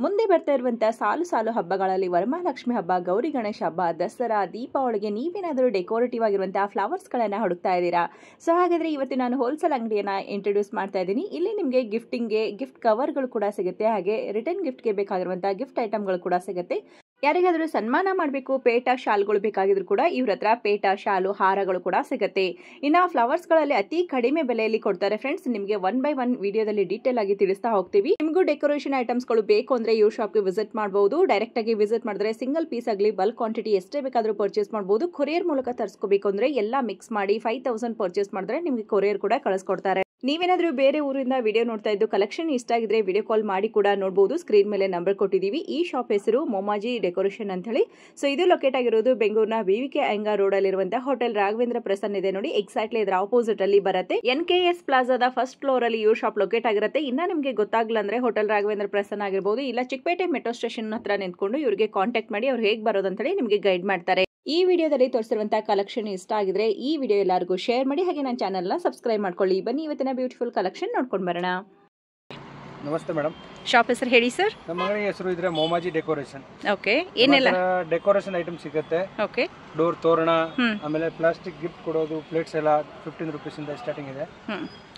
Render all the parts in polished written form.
ಮುಂದೆ ಬರ್ತಾ ಇರುವಂತಹ ಸಾಲು ಸಾಲು ಹಬ್ಬಗಳಲ್ಲಿ ವರಮಹಾಲಕ್ಷ್ಮಿ ಹಬ್ಬ, ಗೌರಿ ಗಣೇಶ ಹಬ್ಬ, ದಸರಾ, ದೀಪಾವಳಿಗೆ ನೀವೇನಾದರೂ ಡೆಕೋರೇಟಿವ್ ಆಗಿರುವಂತಹ ಫ್ಲವರ್ಸ್ಗಳನ್ನು ಹುಡುಕ್ತಾ ಇದ್ದೀರಾ? ಸೊ ಹಾಗಾದರೆ ಇವತ್ತು ನಾನು ಹೋಲ್ಸೇಲ್ ಅಂಗಡಿಯನ್ನು ಇಂಟ್ರೊಡ್ಯೂಸ್ ಮಾಡ್ತಾ ಇದ್ದೀನಿ. ಇಲ್ಲಿ ನಿಮಗೆ ಗಿಫ್ಟಿಂಗ್ಗೆ ಗಿಫ್ಟ್ ಕವರ್ಗಳು ಕೂಡ ಸಿಗುತ್ತೆ, ಹಾಗೆ ರಿಟರ್ನ್ ಗಿಫ್ಟ್ಗೆ ಬೇಕಾಗಿರುವಂತಹ ಗಿಫ್ಟ್ ಐಟಮ್ಗಳು ಕೂಡ ಸಿಗುತ್ತೆ. ಯಾರಿಗಾದರೂ ಸನ್ಮಾನ ಮಾಡಬೇಕು, ಪೇಟ ಶಾಲ್ಗಳು ಬೇಕಾಗಿದ್ರು ಕೂಡ ಇವ್ರ ಹತ್ರ ಪೇಟ ಶಾಲು ಹಾರಗಳು ಕೂಡ ಸಿಗುತ್ತೆ. ಇನ್ನು ಫ್ಲವರ್ಸ್ಗಳಲ್ಲಿ ಅತಿ ಕಡಿಮೆ ಬೆಲೆಯಲ್ಲಿ ಕೊಡ್ತಾರೆ ಫ್ರೆಂಡ್ಸ್. ನಿಮಗೆ 1 by 1 ವಿಡಿಯೋದಲ್ಲಿ ಡೀಟೇಲ್ ಆಗಿ ತಿಳಿಸ್ತಾ ಹೋಗ್ತೀವಿ. ನಿಮಗೂ ಡೆಕೋರೇಷನ್ ಐಟಮ್ಸ್ಗಳು ಬೇಕು ಅಂದ್ರೆ ಇವ್ರ ಶಾಪ್ಗೆ ವಿಸಿಟ್ ಮಾಡಬಹುದು. ಡೈರೆಕ್ಟ್ ಆಗಿ ವಿಸಿಟ್ ಮಾಡಿದ್ರೆ ಸಿಂಗಲ್ ಪೀಸ್ ಆಗಲಿ ಬಲ್ಕ್ ಕ್ವಾಂಟಿಟಿ ಎಷ್ಟೇ ಬೇಕಾದರೂ ಪರ್ಚೇಸ್ ಮಾಡಬಹುದು. ಕೊರಿಯರ್ ಮೂಲಕ ತರಿಸ್ಕೋಬೇಕು ಅಂದ್ರೆ ಎಲ್ಲ ಮಿಕ್ಸ್ ಮಾಡಿ 5000 ಪರ್ಚೇಸ್ ಮಾಡಿದ್ರೆ ನಿಮಗೆ ಕೊರಿಯರ್ ಕೂಡ ಕಳಿಸ್ಕೊಡ್ತಾರೆ. ನೀವೇನಾದ್ರೂ ಬೇರೆ ಊರಿಂದ ವಿಡಿಯೋ ನೋಡ್ತಾ ಇದ್ದು ಕಲೆಕ್ಷನ್ ಇಷ್ಟ ಆಗಿದ್ರೆ ವಿಡಿಯೋ ಕಾಲ್ ಮಾಡಿ ಕೂಡ ನೋಡಬಹುದು. ಸ್ಕ್ರೀನ್ ಮೇಲೆ ನಂಬರ್ ಕೊಟ್ಟಿದ್ದೀವಿ. ಈ ಶಾಪ್ ಹೆಸರು ಮೊಮಾಜಿ ಡೆಕೋರೇಷನ್ ಅಂತ ಹೇಳಿ. ಸೊ ಇದು ಲೊಕೇಟ್ ಆಗಿರೋದು ಬೆಂಗಳೂರಿನ ವಿವಿಕೆ ಅಯ್ಯಂಗಾರ್ ರೋಡ್ ಅಲ್ಲಿರುವಂತಹ ಹೋಟೆಲ್ ರಾಘವೇಂದ್ರ ಪ್ರಸನ್ನ ಇದೆ ನೋಡಿ, ಎಕ್ಸಾಕ್ಟ್ಲಿ ಇದರ ಆಪೋಸಿಟ್ ಅಲ್ಲಿ ಬರುತ್ತೆ. NKS ಪ್ಲಾಜಾದ ಫಸ್ಟ್ ಫ್ಲೋರ್ ಅಲ್ಲಿ ಈ ಶಾಪ್ ಲೊಕೇಟ್ ಆಗಿರುತ್ತೆ. ಇನ್ನ ನಿಮಗೆ ಗೊತ್ತಾಗ್ಲಿಲ್ಲ ಅಂದ್ರೆ ಹೋಟೆಲ್ ರಾಘವೇಂದ್ರ ಪ್ರಸನ್ನ ಆಗಿರಬಹುದು, ಇಲ್ಲ ಚಿಕ್ಕಪೇಟೆ ಮೆಟ್ರೋ ಸ್ಟೇಷನ್ ಹತ್ರ ನಿಂತ್ಕೊಂಡು ಇವರಿಗೆ ಕಾಂಟ್ಯಾಕ್ಟ್ ಮಾಡಿ ಅವ್ರು ಹೇಗೆ ಬರೋದು ಅಂತ ಹೇಳಿ ನಿಮಗೆ ಗೈಡ್ ಮಾಡ್ತಾರೆ. ಈ ವಿಡಿಯೋದಲ್ಲಿ ತೋರಿಸಿರುವಂತಹ ಕಲೆಕ್ಷನ್ ಇಷ್ಟ ಆಗಿದ್ರೆ ಈ ವಿಡಿಯೋ ಎಲ್ಲರಿಗೂ ಶೇರ್ ಮಾಡಿ, ಹಾಗೆ ನನ್ನ ಚಾನೆಲ್ನ ಸಬ್ಸ್ಕ್ರೈಬ್ ಮಾಡ್ಕೊಳ್ಳಿ. ಬನ್ನಿ ಇವತ್ತಿನ ಬ್ಯೂಟಿಫುಲ್ ಕಲೆಕ್ಷನ್ ನೋಡ್ಕೊಂಡು ಬರೋಣ. ನಮಸ್ತೆ ಮೇಡಮ್. ಶಾಪ್ ಹೆಸರು ಹೇಳಿ ಸರ್. ನಮ್ಮ ಅಂಗಡಿ ಹೆಸರು ಇದ್ರೆ ಮೊಮಾಜಿ ಡೆಕೋರೇಷನ್. ಓಕೆ, ಏನೆಲ್ಲ ಡೆಕೋರೇಷನ್ ಐಟಮ್ ಸಿಗುತ್ತೆ. ಓಕೆ, ಡೋರ್ ತೋರಣ, ಆಮೇಲೆ ಪ್ಲಾಸ್ಟಿಕ್ ಗಿಫ್ಟ್ ಕೊಡೋದು, ಪ್ಲೇಟ್ಸ್ ಎಲ್ಲ 15 ರೂಪೀಸ್ ಇಂದ ಸ್ಟಾರ್ಟಿಂಗ್ ಇದೆ.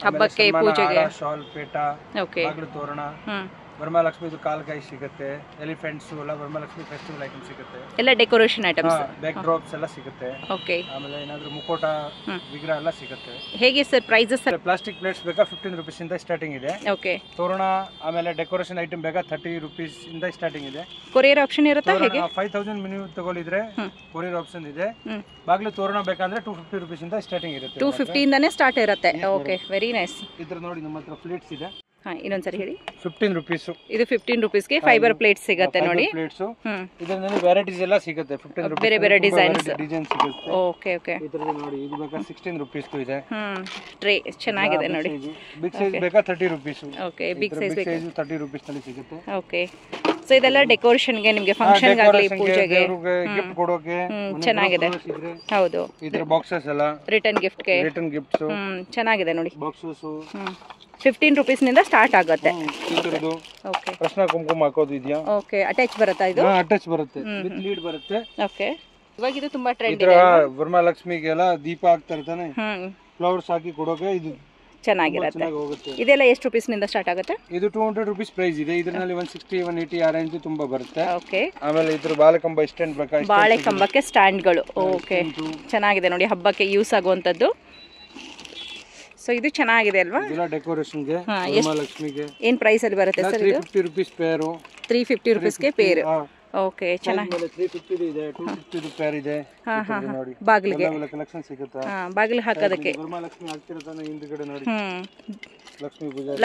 ಹಬ್ಬಕ್ಕೆ, ಪೂಜೆಗೆ, ಶಾಲ್, ಪೇಟ, ಬಾಗಿಲು ತೋರಣ, ವರಮಹಾಲಕ್ಷ್ಮಿ ಕಾಲ್ಗಾಯಿ ಸಿಗುತ್ತೆ, ಎಲಿಫೆಂಟ್ಸ್ ಎಲ್ಲ ವರಮಹಾಲಕ್ಷ್ಮಿ ಫೆಸ್ಟಿವಲ್ ಐಟಮ್ ಸಿಗುತ್ತೆ. ಎಲ್ಲ ಡೆಕೋರೇಷನ್ ಐಟಮ್ಸ್, ಬ್ಯಾಕ್ ಡ್ರಾಪ್ಸ್ ಎಲ್ಲ ಸಿಗುತ್ತೆ. ಓಕೆ, ಆಮೇಲೆ ಏನಾದ್ರು ಮುಕೋಟ ವಿಗ್ರಹ ಎಲ್ಲ ಸಿಗುತ್ತೆ. ಹೇಗೆ ಸರ್ ಪ್ರೈಸಸ್? ಪ್ಲಾಸ್ಟಿಕ್ ಪ್ಲೇಟ್ಸ್ ಬೇಕಾ 15 ರೂಪೀಸ್ ಇಂದ ಸ್ಟಾರ್ಟಿಂಗ್ ಇದೆ. ಓಕೆ, ತೋರಣ ಆಮೇಲೆ ಡೆಕೋರೇಷನ್ ಐಟಮ್ ಬೇಕಾ 30 ರೂಪೀಸ್ ಇಂದ ಸ್ಟಾರ್ಟಿಂಗ್ ಇದೆ. ಕೊರಿಯರ್ ಆಪ್ಷನ್ ಇರುತ್ತಾ? ಹೇಗೆ 5000 ಮಿನಿಮಮ್ ತಗೊಳ್ಳಿದ್ರೆ ಕೊರಿಯರ್ ಆಪ್ಷನ್ ಇದೆ. ಬಾಗಿಲು ತೋರಣ ಬೇಕಂದ್ರೆ 250 ರೂಪೀಸ್ ಇಂದ ಸ್ಟಾರ್ಟಿಂಗ್ ಇರುತ್ತೆ. 250 ಇಂದಾನೇ ಸ್ಟಾರ್ಟ್ ಇರುತ್ತೆ. Okay, very nice. ಇದ್ರ ನೋಡಿ ನಮ್ಮ ಹತ್ರ ಪ್ಲೇಟ್ಸ್ ಇದೆ. ಇನ್ನೊಂದ್ಸರಿ ಹೇಳಿ. 15 ರೂಪೀಸ್. ಇದು 15 ರೂಪೀಸ್ಗೆ ಫೈಬರ್ ಪ್ಲೇಟ್ ಸಿಗುತ್ತೆ ನೋಡಿ. ಪ್ಲೇಟ್ಸ್ ಇದರಲ್ಲಿ ವೆರೈಟೀಸ್ ಎಲ್ಲ ಸಿಗುತ್ತೆ. 15 ರೂಪೀಸ್ ಬೇರೆ ಬೇರೆ ಡಿಸೈನ್ ಸಿಗುತ್ತೆ. ಓಕೆ ಓಕೆ, ಇದರಲ್ಲಿ ನೋಡಿ ಇದು ಬೇಕಾ 16 ರೂಪೀಸ್ ಇದೆ. ಟ್ರೇ ಚೆನ್ನಾಗಿದೆ ನೋಡಿ. ಬಿಗ್ ಸೈಜ್ ಬೇಕಾ 30 ರೂಪೀಸ್. ಓಕೆ, ಬಿಗ್ ಸೈಜ್ ಬೇಕಾ 30 ರೂಪೀಸ್ ನಲ್ಲಿ ಸಿಗುತ್ತೆ. ಓಕೆ, ಸೊ ಇದೆಲ್ಲ ಡೆಕೋರೇಷನ್ ಗೆ, ನಿಮಗೆ ಫಂಕ್ಷನ್ ಆಗಲಿ, ಪೂಜೆಗೆ, ಗಿಫ್ಟ್ ಕೊಡೋಕೆ ಚೆನ್ನಾಗಿದೆ. ಹೌದು, ಇದರ ಬಾಕ್ಸಸ್ ಎಲ್ಲ ರಿಟರ್ನ್ ಗಿಫ್ಟ್ ಗೆ, ರಿಟರ್ನ್ ಗಿಫ್ಟ್ಸ್ ಚೆನ್ನಾಗಿದೆ ನೋಡಿ. ಬಾಕ್ಸಸ್ 15 ರೂಪೀಸ್ ನಿಂದ ಸ್ಟಾರ್ಟ್ ಆಗುತ್ತೆ. ಇದರದು ಓಕೆ, ಪ್ರಶ್ನ ಕುಂಕುಮ ಹಾಕೋದು ಇದೆಯಾ? ಓಕೆ, ಅಟ್ಯಾಚ್ ಬರುತ್ತಾ ಇದು? ಅಟ್ಯಾಚ್ ಬರುತ್ತೆ, ವಿತ್ ಲೀಡ್ ಬರುತ್ತೆ. ಓಕೆ, ಇವಾಗ ಇದು ತುಂಬಾ ಟ್ರೆಂಡ್ ಇದೆ. ವರಮಹಾಲಕ್ಷ್ಮಿಗೆಲ್ಲ ದೀಪ ಹಾಕ್ತಾರೆ ತಾನೆ, ಫ್ಲವರ್ಸ್ ಹಾಕಿ ಕೊಡೋಕೆ ಇದು ಚೆನ್ನಾಗಿರುತ್ತೆ. ಇದೆಲ್ಲ ಎಷ್ಟು ರೂಪೀಸ್ ನಿಂದ ಸ್ಟಾರ್ಟ್ ಆಗುತ್ತೆ? ಇದು 200 ರೂಪೀಸ್ ಪ್ರೈಸ್ ಇದೆ. ಇದರಲ್ಲಿ 160 180 ಆ ರೇಂಜ್ ತುಂಬಾ ಬರುತ್ತೆ. ಓಕೆ, ಆಮೇಲೆ ಇದ್ರ ಬಾಳೆಕಂಬ ಸ್ಟ್ಯಾಂಡ್ ಬೇಕಾ? ಬಾಳೆಕಂಬಕ್ಕೆ ಸ್ಟ್ಯಾಂಡ್ಗಳು. ಓಕೆ, ಚೆನ್ನಾಗಿದೆ ನೋಡಿ, ಹಬ್ಬಕ್ಕೆ ಯೂಸ್ ಆಗುವಂತದ್ದು. ಸೊ ಇದು ಚೆನ್ನಾಗಿದೆ ಅಲ್ವಾ? ಇದೆಲ್ಲ ಡೆಕೋರೇಷನ್ ಗೆ, ವರಮಹಾಲಕ್ಷ್ಮಿಗೆ. ಏನ್ ಪ್ರೈಸ್ ಅಲ್ಲಿ ಬರುತ್ತೆ ಸರ್ ಇದು? 350 ರೂಪೀಸ್ ಪೇರ್. 350 ರೂಪೀಸ್ಗೆ ಪೇರ್. ಓಕೆ, ಚೆನ್ನಾಗಿದೆ. 350 ಇದೆ, 250 ಪೇರ್ ಇದೆ. ನೋಡಿ ಬಾಗಿಲಿಗೆ ಕಲೆಕ್ಷನ್ ಸಿಗುತ್ತೆ. ಬಾಗಿಲು ಹಾಕೋದಕ್ಕೆ ವರಮಹಾಲಕ್ಷ್ಮಿ ಹಾಕ್ತಿರ್ತಾನೆ ಹಿಂದ್ಗಡೆ ನೋಡಿ.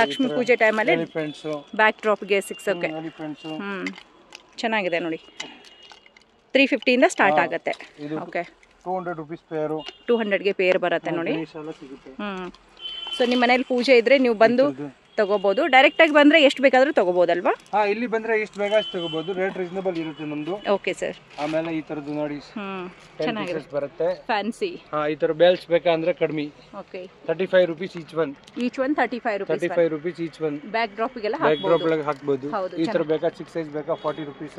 ಲಕ್ಷ್ಮಿ ಪೂಜೆ ಟೈಮಲ್ಲಿ ಎಲಿಫೆಂಟ್ಸ್, ಬ್ಯಾಕ್ ಡ್ರಾಪ್ ಗೆ ಸಿಕ್ಸೋಕೆ ಎಲಿಫೆಂಟ್ಸ್ ಚೆನ್ನಾಗಿದೆ ನೋಡಿ. 350 ಇಂದ ಸ್ಟಾರ್ಟ್ ಆಗುತ್ತೆ. Okay, 200 rupees pair. 200 ಗೆ ಪೇರ್ ಬರುತ್ತೆ ನೋಡಿ. ಸೊ ನಿಮ್ಮ ಮನೇಲಿ ಪೂಜೆ ಇದ್ರೆ ನೀವು ಬಂದು ತಗೋಬಹುದು. ಡೈರೆಕ್ಟ್ ಆಗಿ ಬಂದ್ರೆ ಎಷ್ಟು ಬೇಕಾದ್ರೂ ತಗೋಬಹುದಲ್ವಾ? ಇಲ್ಲಿ ಬಂದ್ರೆ ಎಷ್ಟು ಬೇಕಾ ಅಷ್ಟು ತಗೋಬಹುದು. ರೇಟ್ ರೀಸನಬಲ್ ಇರುತ್ತೆ ನಮ್ದು. Okay sir. ಆಮೇಲೆ ಈ ತರದ್ದು ನೋಡಿ ಚೆನ್ನಾಗಿದೆ ಬರುತ್ತೆ, ಫ್ಯಾನ್ಸಿ. ಈ ತರ ಬೆಲ್ಟ್ಸ್ ಬೇಕಾ ಅಂದ್ರೆ ಕಡಿಮೆ. Okay, 35 rupees each one. 35 rupees each one. Back drop ಗೆಲ್ಲ ಹಾಕಬಹುದು. ಈ ತರ ಬೇಕಾ ಚಿಕ್ಕ ಸೈಜ್ ಬೇಕಾ 40 ರೂಪೀಸ್.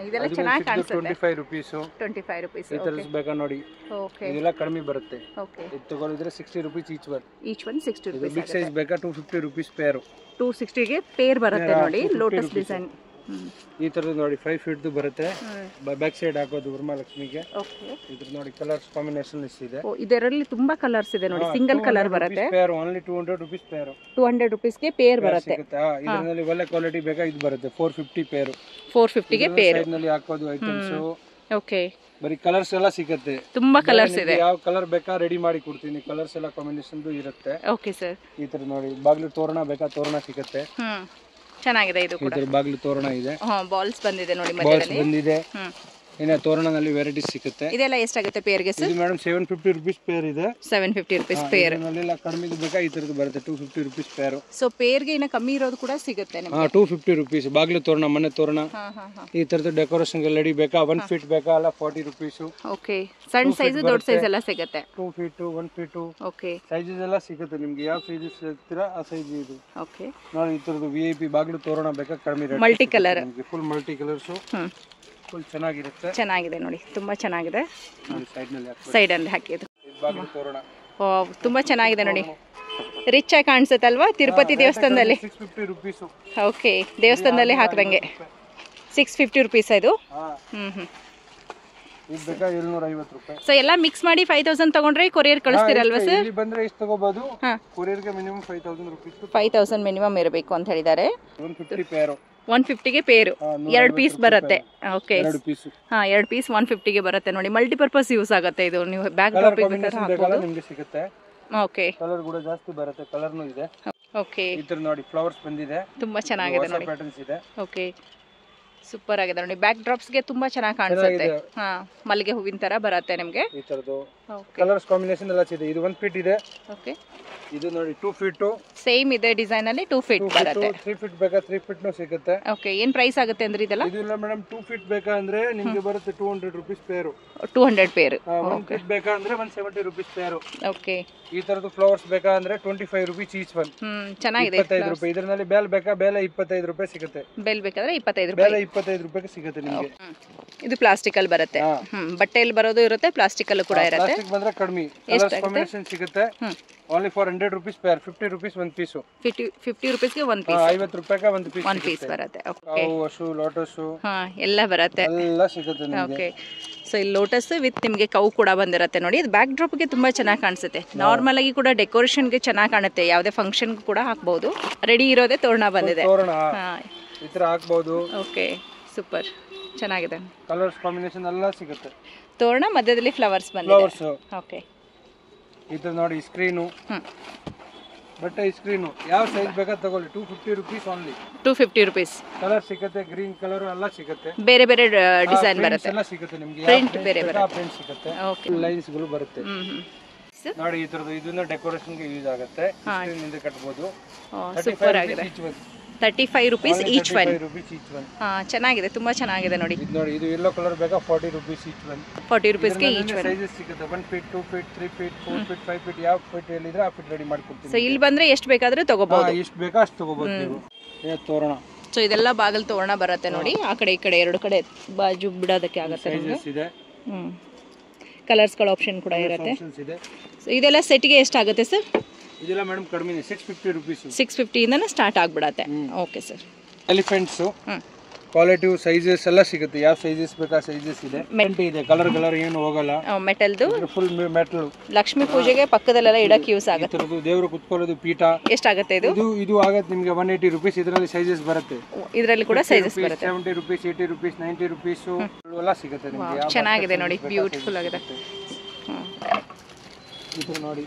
ಇದೆಲ್ಲ ಚೆನ್ನಾಗಿ ಕಾಣಿಸುತ್ತೆ. 25 ರೂಪೀಸ್. 25 ರೂಪೀಸ್. ಈ ತರ ಬೇಕಾ ನೋಡಿ. ಓಕೆ, ಇದೆಲ್ಲ ಕಡಿಮೆ ಬರುತ್ತೆ. ಓಕೆ, ಇದು ತಗೊಳ್ಳಿದ್ರೆ 60 rupees each one. 60 rupees. Big size ಬೇಕಾ 250 ರೂಪೀಸ್ ಪೇರ್. 260 ಗೆ ಪೇರ್ ಬರುತ್ತೆ ನೋಡಿ. ಲೋಟಸ್ ಡಿಸೈನ್ ಈ ತರದ್ದು ನೋಡಿ 5 ಫೀಟ್ ಬರುತ್ತೆ. ಬ್ಯಾಕ್ ಸೈಡ್ ಹಾಕೋದು ವರಮಹಾಲಕ್ಷ್ಮಿಗೆ. ಓಕೆ, ಇದ್ರ ನೋಡಿ ಕಲರ್ಸ್ ಕಾಂಬಿನೇಷನ್ ಇದೆ. ಇದರಲ್ಲಿ ತುಂಬಾ ಕಲರ್ಸ್ ಇದೆ ನೋಡಿ. ಸಿಂಗಲ್ ಕಲರ್ ಬರುತ್ತೆ. Pair only 200 rupees pair. 200 rupees ಗೆ ಪೇರ್ ಬರುತ್ತೆ. ಇದರಲ್ಲಿ ಒಳ್ಳೆ ಕ್ವಾಲಿಟಿ ಬೇಕಾ ಇದು ಬರುತ್ತೆ 450 ಪೇರ್. 450 ಗೆ ಪೇರ್. ಸೈಡ್ ನಲ್ಲಿ ಹಾಕೋದು ಐಟಮ್ಸ್. ಓಕೆ, ಬರೀ ಕಲರ್ಸ್ ಎಲ್ಲ ಸಿಗುತ್ತೆ. ತುಂಬಾ ಕಲರ್ಸ್ ಇದೆ. ಯಾವ ಕಲರ್ ಬೇಕಾ ರೆಡಿ ಮಾಡಿ ಕೊಡ್ತೀನಿ. ಕಲರ್ಸ್ ಎಲ್ಲ ಕಾಂಬಿನೇಷನ್ ಇರುತ್ತೆ. Okay sir. ಈ ತರ ನೋಡಿ ಬಾಗಿಲು ತೋರಣ ಬೇಕಾ ತೋರಣ ಸಿಗುತ್ತೆ. ಚೆನ್ನಾಗಿದೆ ಇದು ಕೂಡ. ಬಾಗಿಲು ತೋರಣ ಇದೆ. ಬಾಲ್ಸ್ ಬಂದಿದೆ ನೋಡಿ ಮಧ್ಯದಲ್ಲಿ. ಬಂದಿದೆ. ಇನ್ನು ತೋರಣದಲ್ಲಿ ವೆರೈಟೀಸ್ ಸಿಗುತ್ತೆ. ಇದೆಲ್ಲ ಎಷ್ಟಾಗುತ್ತೆ ಪೇರ್ಗೆ ಸರ್? ಇದು ಮೇಡಮ್ 750 ರುಪೀಸ್ ಪೇರ್ ಇದೆ. 750 ರುಪೀಸ್ ಪೇರ್. ಇದನ್ನೆಲ್ಲ ಕಡಿಮೆ ಬೇಕಾ ಈ ತರದ್ದು ಬರುತ್ತೆ 250 ರುಪೀಸ್ ಪೇರ್. ಸೊ ಪೇರ್ಗೆ ಇನ್ನ ಕಮ್ಮಿ ಇರೋದು ಕೂಡ ಸಿಗುತ್ತೆ ನಿಮಗೆ. 250 ರುಪೀಸ್. ಬಾಗಿಲು ತೋರಣ, ಮನೆ ತೋರಣ, ಈ ತರದ್ದು ಡೆಕೋರೇಷನ್ ಗೆ ರೆಡಿ ಬೇಕಾ 1 ಫೀಟ್ ಬೇಕಾ ಅಲ್ಲ 40 ರುಪೀಸ್. ಓಕೆ, ಸಣ್ಣ ಸೈಜ್ ದೊಡ್ಡ ಸೈಜ್ ಎಲ್ಲ ಸಿಗುತ್ತೆ. 2 ಫೀಟ್ 1 ಫೀಟ್ ಓಕೆ, ಸೈಜಸ್ ಎಲ್ಲ ಸಿಗುತ್ತೆ ನಿಮ್ಗೆ. ಯಾವ ಸೈಜಸ್ ಹೇಳ್ತೀರಾ ಆ ಸೈಜ್ ಇದು. ಓಕೆ ನೋಡಿ ಈ ತರದ್ದು VIP ಬಾಗಿಲು ತೋರಣ ಬೇಕಾ ಕಡಿಮೆ rate. Multi colour, full multi colours, full ಚೆನ್ನಾಗಿರುತ್ತೆ. ಚೆನ್ನಾಗಿದೆ ನೋಡಿ, ತುಂಬಾ ಚೆನ್ನಾಗಿದೆ. ಸೈಡ್ ನಲ್ಲಿ ಸೈಡ್ ಅಲ್ಲಿ ಹಾಕಿದ್ದು ಬಾಗಿಲು ತೋರಣ ತುಂಬಾ ಚೆನ್ನಾಗಿದೆ ನೋಡಿ. ರಿಚ್ ಆಗಿ ಕಾಣಿಸುತ್ತಲ್ವಾ ತಿರುಪತಿ ದೇವಸ್ಥಾನದಲ್ಲಿ. 650 ರುಪೀಸ್. ಓಕೆ, ದೇವಸ್ಥಾನದಲ್ಲಿ ಹಾಕ್ದಂಗೆ 650 ರುಪೀಸ್ ಇದು. ಇದು ಬೇಕಾ 750 ರೂಪಾಯಿ. ಸೊ ಎಲ್ಲ ಮಿಕ್ಸ್ ಮಾಡಿ 5000 ತಗೊಂಡ್ರೆ ಕೊರಿಯರ್ ಕಳಿಸ್ತೀರಲ್ವಾ ಸರ್? ಇಲ್ಲಿ ಬಂದ್ರೆ ಇಷ್ಟು ತಗೋಬಹುದು. ಕೊರಿಯರ್ ಗೆ ಮಿನಿಮಮ್ 5000 ರೂಪೀಸ್. 5000 ಮಿನಿಮಮ್ ಇರಬೇಕು ಅಂತ ಹೇಳಿದ್ದಾರೆ. 150 ಪೇರು. 150ಗೆ ಪೇರು 2 ಪೀಸ್ ಬರುತ್ತೆ. Okay, 2 piece. 2 ಪೀಸ್ 150ಗೆ ಬರುತ್ತೆ ನೋಡಿ. ಮಲ್ಟಿಪರ್ಪಸ್ ಯೂಸ್ ಆಗುತ್ತೆ ಇದು. ನೀವು ಬ್ಯಾಕ್ ಡ್ರಾಪ್ ಬೇಕಾದ್ರೆ ನಿಮಗೆ ಸಿಗುತ್ತೆ. ಓಕೆ, ಕಲರ್ ಕೂಡ ಜಾಸ್ತಿ ಬರುತ್ತೆ. ಕಲರ್ನು ಇದೆ. ಓಕೆ, ಇದ್ರ ನೋಡಿ ಫ್ಲವರ್ಸ್ ಬಂದಿದೆ, ತುಂಬಾ ಚೆನ್ನಾಗಿದೆ ನೋಡಿ. ಪ್ಯಾಟರ್ನ್ಸ್ ಇದೆ. ಓಕೆ, ಸೂಪರ್ ಆಗಿದೆ ನೋಡಿ. ಬ್ಯಾಕ್ ಡ್ರಾಪ್ಸ್ ಗೆ ತುಂಬಾ ಚೆನ್ನಾಗಿ ಕಾಣಿಸುತ್ತೆ. ಮಲ್ಲಿಗೆ ಹೂವಿನ ತರ ಬರುತ್ತೆ ನಿಮಗೆ ಈ ತರದ್ದು. ಕಲರ್ಸ್ ಕಾಂಬಿನೇಷನ್ ಎಲ್ಲ ಇದೆ. ಇದು 1 ಫೀಟ್ ಇದೆ. ಓಕೆ, ಇದು ನೋಡಿ 2 ಫೀಟ್ ಸೇಮ್ ಇದೆ ಡಿಸೈನ್ ಅಲ್ಲಿ 2 ಫೀಟ್ ಬರುತ್ತೆ. 3 ಫೀಟ್ ಬೇಕಾ 3 ಫೀಟ್ ನು ಸಿಗುತ್ತೆ. ಓಕೆ, ಏನ್ ಪ್ರೈಸ್ ಆಗುತ್ತೆ ಅಂದ್ರೆ ಇದೆಲ್ಲ? ಇದು ಇಲ್ಲ ಮೇಡಮ್ 2 ಫೀಟ್ ಬೇಕಾ ಅಂದ್ರೆ ನಿಮಗೆ ಬರುತ್ತೆ 200 ರೂಪೀಸ್ ಪೇರು. 200 ಪೇರ್. 1 ಫೀಟ್ ಬೇಕಾ ಅಂದ್ರೆ 170 ರೂಪೀಸ್ ಪೇರು. ಓಕೆ, ಈ ತರದ್ದು ಫ್ಲವರ್ಸ್ ಬೇಕಾ ಅಂದ್ರೆ 25 ರೂಪೀಸ್ ಈಚ್ ಒನ್. ಚೆನ್ನಾಗಿದೆ. 25 ರೂಪಾಯಿ. ಇದರಲ್ಲಿ ಬೇಲ್ ಬೇಕಾ ಬೇಲೆ 25 ರೂಪಾಯಿ ಸಿಗುತ್ತೆ. ಬೇಲ್ ಬೇಕಾದ್ರೆ 25 ರೂಪಾಯಿ. ಬೇಲೆ 25 ರೂಪಾಯಿಗೆ ಸಿಗುತ್ತೆ ನಿಮಗೆ. ಇದು ಪ್ಲಾಸ್ಟಿಕ್ ಅಲ್ಲಿ ಬರುತ್ತೆ. ಬಟ್ಟೆಯಲ್ಲಿ ಬರೋದು ಇರುತ್ತೆ, ಪ್ಲಾಸ್ಟಿಕ್ ಅಲ್ಲೂ ಕೂಡ ಇರುತ್ತೆ. ಪ್ಲಾಸ್ಟಿಕ್ ಬಂದ್ರೆ ಕಡಿಮೆ ಕಲರ್ಸ್ ಕಾಂಬಿನೇಷನ್ ಸಿಗುತ್ತೆ. Only for 100 rupees pair. 50 rupees 1 piece. 50 ರೂಪೀಸ್ಗೆ 1 ಪೀಸ್. 50 ರೂಪಾಯಿಗೆ 1 ಪೀಸ್. 1 ಪೀಸ್ ಬರುತ್ತೆ. ಓಕೆ, ಹೂವು, ಲೋಟಸ್ ಎಲ್ಲ ಬರುತ್ತೆ. ಎಲ್ಲ ಸಿಗುತ್ತೆ ನಿಮಗೆ. ಓಕೆ, ಸೊ ಇಲ್ಲಿ ಲೋಟಸ್ ವಿತ್ ನಿಮಗೆ ಕವು ಕೂಡ ಬಂದಿರುತ್ತೆ ನೋಡಿ. ಇದು ಬ್ಯಾಕ್ ಡ್ರಾಪ್ಗೆ ತುಂಬಾ ಚೆನ್ನಾಗಿ ಕಾಣಿಸುತ್ತೆ. ನಾರ್ಮಲ್ ಆಗಿ ಕೂಡ ಡೆಕೋರೇಷನ್ಗೆ ಚೆನ್ನಾಗಿ ಕಾಣುತ್ತೆ. ಯಾವುದೇ ಫಂಕ್ಷನ್ ಕೂಡ ಹಾಕಬಹುದು. ರೆಡಿ ಇರೋದೇ ತೋರಣ ಬಂದಿದೆ. ತೋರಣ ಈ ತರ ಹಾಕಬಹುದು. ಓಕೆ, ಸೂಪರ್ ಚೆನ್ನಾಗಿದೆ. ಕಲರ್ಸ್ ಕಾಂಬಿನೇಷನ್ ಎಲ್ಲ ಸಿಗುತ್ತೆ. ತೋರಣ ಮಧ್ಯದಲ್ಲಿ ಫ್ಲವರ್ಸ್ ಬಂದಿದೆ. ಓಕೆ, ಇದು ನೋಡಿ ಸ್ಕ್ರೀನು, ಬಟ್ಟೆ ಸ್ಕ್ರೀನು ಯಾವ ಸೈಜ್ ಬೇಕಾದ್ರೆ ತಗೊಳ್ಳಿ. 250 ರೂಪೀಸ್ ಓನ್ಲಿ. 250 ರೂಪೀಸ್. ಕಲರ್ ಸಿಗುತ್ತೆ, ಗ್ರೀನ್ ಕಲರ್ ಎಲ್ಲ ಸಿಗುತ್ತೆ. ಬೇರೆ ಬೇರೆ ಡಿಸೈನ್ ಬರುತ್ತೆ. ಎಲ್ಲ ಸಿಗುತ್ತೆ ನಿಮಗೆ. ಪ್ರಿಂಟ್ ಬೇರೆ ಬೇರೆ ಪ್ರಿಂಟ್ ಸಿಗುತ್ತೆ. ಓಕೆ, ಲೈನ್ಸ್ ಗಳು ಬರುತ್ತೆ ನೋಡಿ. ಈ ತರದ್ದು ಇದನ್ನ ಡೆಕೋರೇಷನ್ ಗೆ ಯೂಸ್ ಆಗುತ್ತೆ. ಹಿಂದೆ ಕಟ್ಟಬಹುದು. ಸೂಪರ್ ಆಗಿದೆ. 35 ರೂಪೀಸ್ ಈಚ್ ಒನ್. ಚೆನ್ನಾಗಿದೆ, ತುಂಬಾ ಚೆನ್ನಾಗಿದೆ ನೋಡಿ. ಇದು ನೋಡಿ, ಇದು ಯೆಲ್ಲೋ ಕಲರ್ ಬೇಕಾ 40 ರೂಪೀಸ್ ಈಚ್ ಒನ್. 40 ರೂಪೀಸ್ಗೆ ಈಚ್ ಒನ್. ಸೈಜಸ್ ಸಿಗುತ್ತೆ. 1 feet 2 feet 3 feet 4 feet 5 feet ಯಾವ ಫೀಟ್ ಹೇಳಿದ್ರೆ ಆ ಫೀಟ್ ರೆಡಿ ಮಾಡ್ಕೊಡ್ತೀನಿ. ಸೊ ಇಲ್ಲಿ ಬಂದ್ರೆ ಎಷ್ಟು ಬೇಕಾದ್ರೂ ತಗೋಬಹುದು. ಎಷ್ಟು ಬೇಕಾ ಅಷ್ಟು ತಗೋಬಹುದು ನೀವು. ತೋರಣ. ಸೊ ಇದೆಲ್ಲ ಬಾಗಿಲು ತೋರಣ ಬರುತ್ತೆ ನೋಡಿ. ಆ ಕಡೆ ಈ ಕಡೆ ಎರಡು ಕಡೆ ಬಾಜು ಬಿಡೋದಕ್ಕೆ ಆಗುತ್ತೆ. ಸೈಜಸ್ ಇದೆ. ಕಲರ್ಸ್ ಗಳ ಆಪ್ಷನ್ ಕೂಡ ಇರುತ್ತೆ. ಸೊ ಇದೆಲ್ಲ ಸೆಟ್ಗೆ ಎಷ್ಟಾಗುತ್ತೆ ಸರ್? ಇದೆಲ್ಲ ಮೇಡಮ್ ಕಡಿಮೆ 650 ರೂಪೀಸ್. 650 ಇಂದನೇ ಸ್ಟಾರ್ಟ್ ಆಗ್ಬಿಡತ್ತೆ. Okay sir. Elephants quality sizes ಎಲ್ಲ ಸಿಗುತ್ತೆ. ಯಾವ ಸೈಜಸ್ ಬೇಕಾ ಸೈಜಸ್ ಇದೆ. ಇದೆ ಕಲರ್ ಏನು ಹೋಗಲ್ಲ. ಮೆಟಲ್ದು ಫುಲ್ ಮೆಟಲ್. ಲಕ್ಷ್ಮಿ ಪೂಜೆಗೆ ಪಕ್ಕದಲ್ಲೆಲ್ಲ ಇಡಕ್ಕೆ ಯೂಸ್ ಆಗುತ್ತೆ. ದೇವರು ಕುತ್ಕೊಳ್ಳೋದು ಪೀಠ. ಎಷ್ಟಾಗುತ್ತೆ ಇದು? ಇದು ಆಗುತ್ತೆ ನಿಮಗೆ 180 ರೂಪೀಸ್. ಇದರಲ್ಲಿ ಸೈಜಸ್ ಬರುತ್ತೆ. ಇದರಲ್ಲಿ ಕೂಡ ಸೈಜಸ್ ಬರುತ್ತೆ. 70 ರೂಪೀಸ್ 80 ರೂಪೀಸ್ 90 ರೂಪೀಸ್ ಎಲ್ಲ ಸಿಗುತ್ತೆ ನಿಮಗೆ. ಚೆನ್ನಾಗಿದೆ ನೋಡಿ, ಬ್ಯೂಟಿಫುಲ್ ಆಗಿದೆ. ಇದು ನೋಡಿ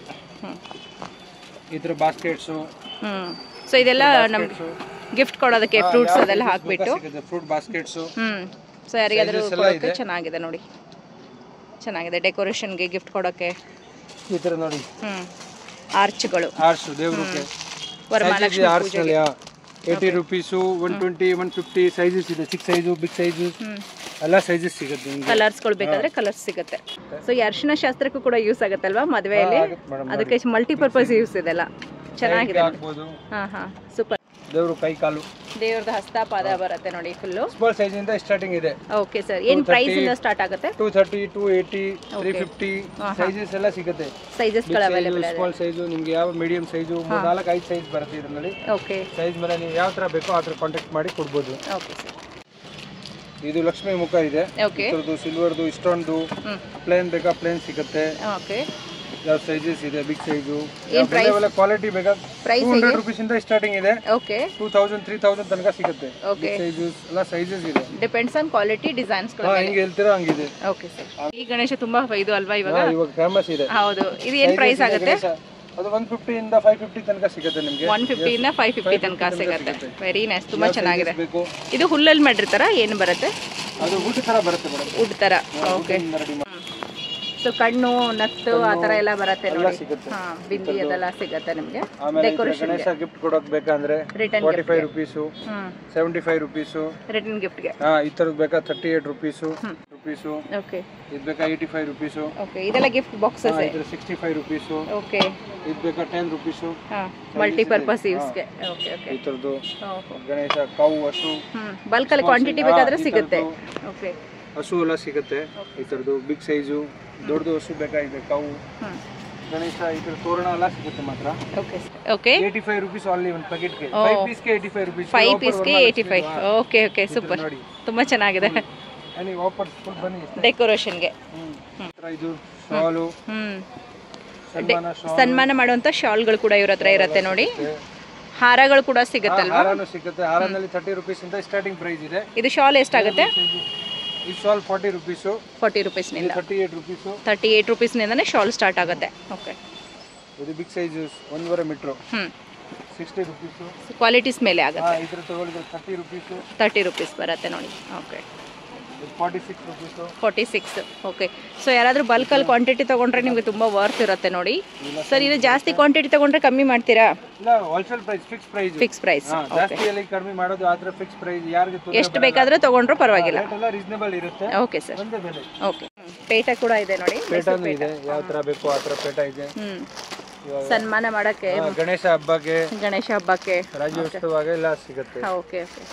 ಇದ್ರ ಬಾಸ್ಕೆಟ್ಸ್. ಸೊ ಇದೆಲ್ಲ ನಮ್ಗೆ ಗಿಫ್ಟ್ ಕೊಡೋದಕ್ಕೆ ಫ್ರೂಟ್ಸ್ ಅದೆಲ್ಲ ಹಾಕ್ಬಿಟ್ಟು ಫ್ರೂಟ್ ಬಾಸ್ಕೆಟ್ಸ್. ಸೊ ಯಾರಿಗಾದ್ರೂ ಕೊಡೋಕೆ ಚೆನ್ನಾಗಿದೆ ನೋಡಿ. ಚೆನ್ನಾಗಿದೆ ಡೆಕೋರೇಷನ್ಗೆ ಗಿಫ್ಟ್ ಕೊಡೋಕೆ. ಈ ತರ ನೋಡಿ ಆರ್ಚ್ಗಳು. ಆರ್ಚ್ ದೇವರಿಗೆ ವರಮಹಾಲಕ್ಷ್ಮಿ ಪೂಜೆಗೆ 80 ರೂಪೀಸ್ 120 150 ಸೈಜಸ್ ಇದೆ. 6 ಸೈಜು ಬಿಗ್ ಸೈಜು ಎಲ್ಲ ಸೈಜಸ್ ಸಿಗುತ್ತೆ ನಿಮಗೆ. ಕಲರ್ಸ್ಗಳು ಬೇಕಾದ್ರೆ ಕಲರ್ಸ್ ಸಿಗುತ್ತೆ. ಸೊ ಈ ಅರಿಶಿನ ಶಾಸ್ತ್ರಕ್ಕೂ ಕೂಡ ಯೂಸ್ ಆಗುತ್ತಲ್ವಾ ಮದುವೆಯಲ್ಲಿ? ಅದಕ್ಕೆ ಮಲ್ಟಿಪರ್ಪಸ್ ಯೂಸ್ ಇದೆಲ್ಲ. ಚೆನ್ನಾಗಿದೆ. ಸೂಪರ್. ದೇವರು ಕೈ ಕಾಲು ದೇವರದ ಹಸ್ತ ಪಾದ ಬರುತ್ತೆ ನೋಡಿ. ಫುಲ್ ಸ್ಮಾಲ್ ಸೈಜ್ ಇಂದ ಸ್ಟಾರ್ಟಿಂಗ್ ಇದೆ. Okay sir. ಏನು ಪ್ರೈಸ್ ಇಂದ ಸ್ಟಾರ್ಟ್ ಆಗುತ್ತೆ? 230 280 350 ಸೈಜಸ್ ಎಲ್ಲ ಸಿಗುತ್ತೆ. ಸೈಜಸ್ ಗಳು ಅವೈಲೇಬಲ್ ಇದೆ. ಸ್ಮಾಲ್ ಸೈಜ್ ನಿಮಗೆ ಯಾವ ಮೀಡಿಯಂ ಸೈಜ್ 4 5 ಸೈಜ್ ಬರುತ್ತೆ ಇದರಲ್ಲಿ. ಓಕೆ, ಸೈಜ್ ಮೇಲೆ ನೀವು ಯಾವ ತರ ಬೇಕೋ ಆ ತರ ಕಾಂಟ್ಯಾಕ್ಟ್ ಮಾಡಿ ಕೊಡಬಹುದು. Okay sir. ಇದು ಲಕ್ಷ್ಮಿ ಮುಖ ಇದೆ. ಓಕೆ, ಇದರದು ಸಿಲ್ವರ್ದು ಸ್ಟೋನ್ದು ಪ್ಲೇನ್ ಬೇಕಾ ಪ್ಲೇನ್ ಸಿಗುತ್ತೆ. ಓಕೆ, ಯಾವ ಸೈಜಸ್ ಇದೆ ಬಿಗ್ ಸೈಜು. ಕ್ವಾಲಿಟಿ ಬೇಕಾ 200 ರೂಪೀಸ್ ಇಂದ ಸ್ಟಾರ್ಟಿಂಗ್ ಇದೆ. ಓಕೆ, 2000 3000 ತನಕ ಸಿಗುತ್ತೆ. ಓಕೆ, ಸೈಜಸ್ ಎಲ್ಲ ಸೈಜಸ್ ಇದೆ. ಡಿಪೆಂಡ್ಸ್ ಆನ್ ಕ್ವಾಲಿಟಿ ಡಿಸೈನ್ಸ್ ಗಳು. ಹೆಂಗೆ ಹೇಳ್ತೀರಾ ಹಂಗಿದೆ. Okay sir. ಈ ಗಣೇಶ ತುಂಬಾ ಇದು ಅಲ್ವಾ ಇವಾಗ? ಇವಾಗ ಫೇಮಸ್ ಇದೆ. ಹೌದು. ಇದು ಏನು ಪ್ರೈಸ್ ಆಗುತ್ತೆ? ಅದು 150 ಇಂದ 550 ತನಕ ಸಿಗುತ್ತೆ ನಿಮಗೆ. 150 ಇಂದ 550 ತನಕ ಸಿಗುತ್ತೆ. ವೆರಿ ನೈಸ್, ತುಂಬಾ ಚೆನ್ನಾಗಿದೆ. ಬೇಕು ಇದು ಹುಲ್ಲಲ್ಲಿ ಮಾಡಿರ್ತಾರ, ಏನು ಬರುತ್ತೆ? ಅದು ವುಡ್ ತರ ಬರುತ್ತೆ ಮೇಡಮ್. ವುಡ್ ತರ. ಓಕೆ. ಸೊ ಕಣ್ಣು ನತ್ತು ಆ ಥರ ಎಲ್ಲ ಬರುತ್ತೆ ನೋಡಿ. ಹಾಂ, ಬಿಂದಿ ಅದೆಲ್ಲ ಸಿಗುತ್ತೆ ನಿಮಗೆ. ಡೆಕೋರೇಷನ್ ಗಣೇಶ ಗಿಫ್ಟ್ ಕೊಡೋಕೆ ಬೇಕಂದ್ರೆ ರಿಟರ್ನ್ 45 ರುಪೀಸು, 75 ರುಪೀಸು. ರಿಟರ್ನ್ ಗಿಫ್ಟ್ಗೆ ಈ ಥರದ್ದು ಬೇಕಾ 38 ರುಪೀಸು. ಓಕೆ. ಇದು ಬೇಕಾ 85 ರುಪೀಸು. ಓಕೆ, ಇದೆಲ್ಲ ಗಿಫ್ಟ್ ಬಾಕ್ಸಸ್. ಇದು 65 ರುಪೀಸು. ಓಕೆ. ಇದು ಬೇಕಾ 10 ರುಪೀಸು. ಹಾಂ, ಮಲ್ಟಿಪರ್ಪಸ್ ಯೂಸ್ಗೆ. Okay okay. ಈ ಥರದ್ದು ಗಣೇಶ ಕಾವು ಹಸು ಬಲ್ಕಲ್ಲಿ ಕ್ವಾಂಟಿಟಿ ಬೇಕಾದ್ರೆ ಸಿಗುತ್ತೆ. ಓಕೆ. ಹಸು ಎಲ್ಲ ಸಿಗುತ್ತೆ ಈ ಥರದ್ದು. ಬಿಗ್ ಸೈಜು ದೊಡ್ಡದು ಹಸು ಬೇಕಾ, ಇದೆ ಕಾವು ಗಣೇಶ. ಈ ಥರ ತೋರಣ ಎಲ್ಲ ಸಿಗುತ್ತೆ ಮಾತ್ರ. Okay okay. 85 ರುಪೀಸ್ ಆನ್ಲಿ ಒಂದು ಪ್ಯಾಕೆಟ್ಗೆ. 5 ಪೀಸ್ಗೆ 85 ರುಪೀಸ್. 5 ಪೀಸ್ಗೆ 85. ಓಕೆ ಓಕೆ, ಸೂಪರ್, ತುಂಬಾ ಚೆನ್ನಾಗಿದೆ. ನೀವು ಆಫರ್ಸ್ ಫುಲ್ ಬನ್ನಿ ಡೆಕೋರೇಷನ್ಗೆ. ಇದು ಶಾಲು, ಸನ್ಮಾನ ಮಾಡುವಂತ ಶಾಲ್ಗಳು ಕೂಡ ಇವ್ರ ಹತ್ರ ಇರುತ್ತೆ ನೋಡಿ. ಹಾರಗಳು ಕೂಡ ಸಿಗುತ್ತಲ್ವಾ? ಹಾರನೂ ಸಿಗುತ್ತೆ. ಹಾರನಲ್ಲಿ 30 ರುಪೀಸ್ ಇಂದ ಸ್ಟಾರ್ಟಿಂಗ್ ಪ್ರೈಸ್ ಇದೆ. ಇದು ಶಾಲ್ ಎಷ್ಟಾಗುತ್ತೆ? ಈ ಶಾಲ್ 40 ರುಪೀಸು. 40 ರುಪೀಸ್ನಿಂದ 38 ರುಪೀಸು. 38 ರುಪೀಸ್ನಿಂದನೇ ಶಾಲ್ ಸ್ಟಾರ್ಟ್ ಆಗುತ್ತೆ. ಓಕೆ. ಇದು big size 1.5 metre. 60 rupees. Qualities ಮೇಲೆ ಆಗುತ್ತೆ. ಇದ್ರ ತಗೊಳ್ಳಿದ್ರೆ 30 ರುಪೀಸು. 30 ರುಪೀಸ್ ಬರುತ್ತೆ ನೋಡಿ. ಓಕೆ. 46 ರುಪೀಸು. 46. ಓಕೆ. ಸೊ ಯಾರಾದರೂ ಬಲ್ಕಲ್ಲಿ ಕ್ವಾಂಟಿಟಿ ತೊಗೊಂಡ್ರೆ ನಿಮಗೆ ತುಂಬ ವರ್ತ್ ಇರುತ್ತೆ ನೋಡಿ. ಸರ್, ಇದು ಜಾಸ್ತಿ ಕ್ವಾಂಟಿಟಿ ತೊಗೊಂಡ್ರೆ ಕಮ್ಮಿ ಮಾಡ್ತೀರಾ? ಇಲ್ಲ, wholesale price, fix price. Fix price. ಜಾಸ್ತಿ ಅಲ್ಲಿ ಕಡಿಮೆ ಮಾಡೋದು ಆದ್ರೆ ಫಿಕ್ಸ್ ಪ್ರೈಸ್. ಯಾರಿಗೆ ಎಷ್ಟು ಬೇಕಾದರೂ ತೊಗೊಂಡ್ರು ಪರವಾಗಿಲ್ಲ. ರೇಟ್ ಎಲ್ಲ ರೀಸನಬಲ್ ಇರುತ್ತೆ. Okay sir. ಒಂದೇ ಬೆಲೆ. ಓಕೆ. ಪೇಟ ಕೂಡ ಇದೆ ನೋಡಿ. ಪೇಟನೂ ಇದೆ, ಯಾವ ತರ ಬೇಕು ಆ ತರ ಪೇಟ ಇದೆ. ಸನ್ಮಾನ ಮಾಡಕ್ಕೆ, ಗಣೇಶ ಹಬ್ಬಕ್ಕೆ, ಗಣೇಶ ಹಬ್ಬಕ್ಕೆ, ರಾಜ್ಯೋತ್ಸವ ಎಲ್ಲ ಸಿಗುತ್ತೆ. Okay okay.